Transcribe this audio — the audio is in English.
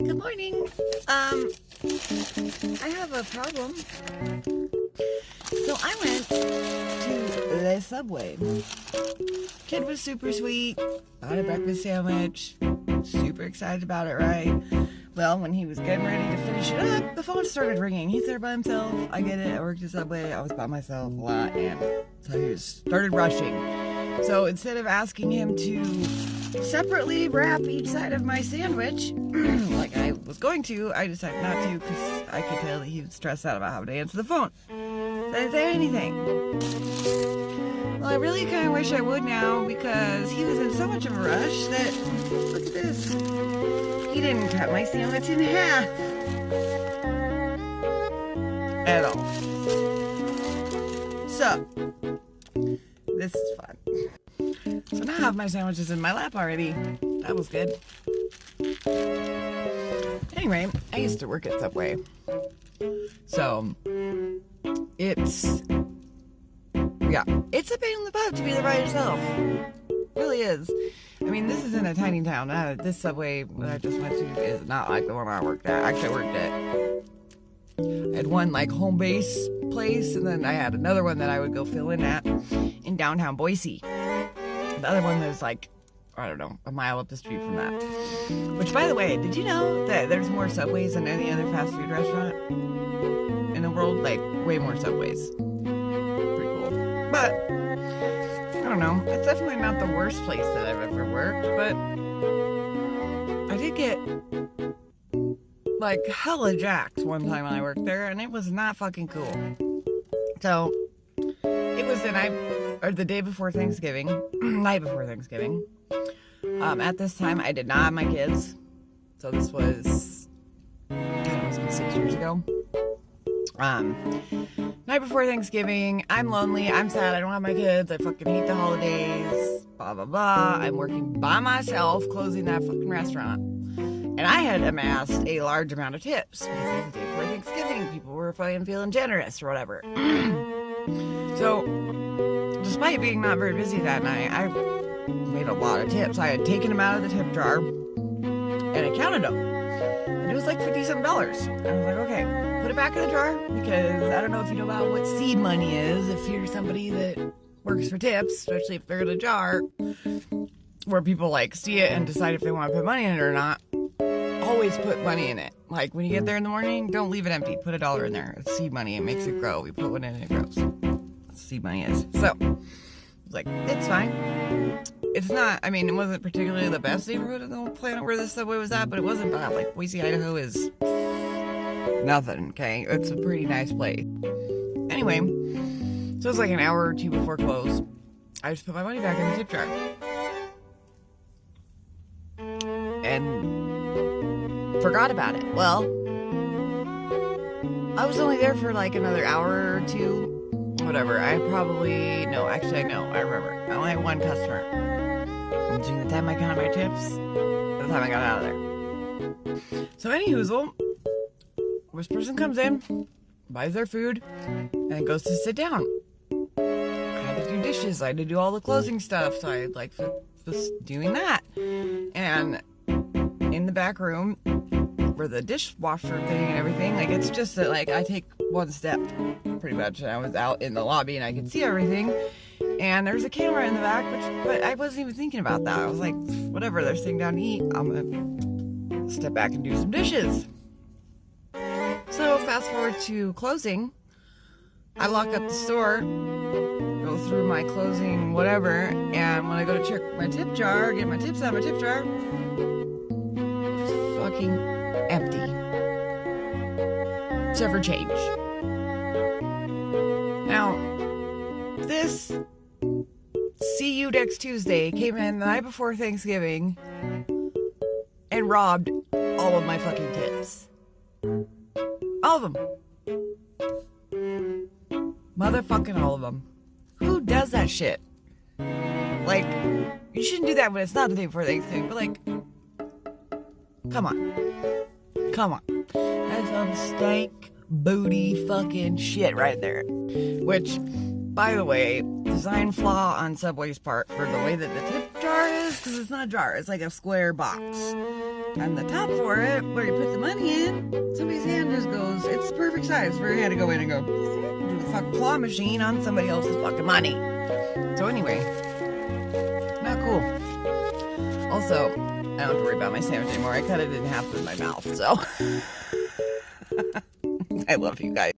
Good morning. I have a problem. So I went to the Subway. Kid was super sweet. Bought a breakfast sandwich. Super excited about it, right? Well, when he was getting ready to finish it up, the phone started ringing. He's there by himself. I get it. I worked at Subway. I was by myself a lot, and so he started rushing. So instead of asking him to separately wrap each side of my sandwich, like I was going to, I decided not to because I could tell that he was stressed out about having to answer the phone. So I didn't say anything. Well, I really kind of wish I would now because he was in so much of a rush that, look at this, he didn't cut my sandwich in half at all. So, this is fun. So now I have my sandwiches in my lap already. That was good. Anyway, I used to work at Subway. So, it's a pain in the butt to be there by yourself. It really is. I mean, this is in a tiny town. This Subway that I just went to is not like the one I worked at. Actually, I worked at, I had one like home base place, and then I had another one that I would go fill in at in downtown Boise. The other one was like, I don't know, a mile up the street from that. Which, by the way, did you know that there's more Subways than any other fast food restaurant in the world? Like, way more Subways. Pretty cool. But, I don't know. It's definitely not the worst place that I've ever worked, but I did get, like, hella jacked one time when I worked there, and it was not fucking cool. So, it was the day before Thanksgiving, night before Thanksgiving. At this time, I did not have my kids. So this was, it must be 6 years ago. Night before Thanksgiving, I'm lonely, I'm sad, I don't have my kids, I fucking hate the holidays, blah, blah, blah. I'm working by myself, closing that fucking restaurant. And I had amassed a large amount of tips because it was the day before Thanksgiving. People were feeling generous or whatever. So, despite being not very busy that night, I made a lot of tips. I had taken them out of the tip jar and I counted them. And it was like $50-something. And I was like, okay, put it back in the jar because I don't know if you know about what seed money is. If you're somebody that works for tips, especially if they're in a jar, where people like see it and decide if they want to put money in it or not, always put money in it. Like when you get there in the morning, don't leave it empty. Put $1 in there. It's seed money. It makes it grow. We put one in and it grows. That's what seed money is. So I was like, it's fine. It's not, I mean, it wasn't particularly the best neighborhood on the whole planet where this Subway was at, but it wasn't bad. Like Boise, Idaho is nothing, okay? It's a pretty nice place. Anyway, so it was like an hour or two before close. I just put my money back in the tip jar. And forgot about it. Well, I was only there for like another hour or two. Whatever. I remember. I only had one customer. Between the time I counted my tips and the time I got out of there. So anyhoozle, this person comes in, buys their food, and then goes to sit down. I had to do dishes. I had to do all the closing stuff. So I was doing that. And in the back room where the dishwasher thing and everything, like it's just that like I take one step pretty much, and I was out in the lobby and I could see everything, and there's a camera in the back, but I wasn't even thinking about that. I was like, whatever, they're sitting down to eat, I'm gonna step back and do some dishes. So fast forward to closing, I lock up the store, go through my closing whatever, and when I go to check my tip jar, get my tips out of my tip jar, it's fucking empty. Except for change. Now, this see you next Tuesday came in the night before Thanksgiving and robbed all of my fucking tips. All of them. Motherfucking all of them. Who does that shit? Like, you shouldn't do that when it's not the day before Thanksgiving, but like, come on. Come on. That's some stank booty fucking shit right there. Which, by the way, design flaw on Subway's part for the way that the tip jar is, because it's not a jar, it's like a square box. on the top for it, where you put the money in, somebody's hand just goes, it's the perfect size for your hand to go in and go, do the fucking claw machine on somebody else's fucking money. So anyway, not cool. Also, I don't have to worry about my sandwich anymore. I cut it in half with my mouth, so I love you guys.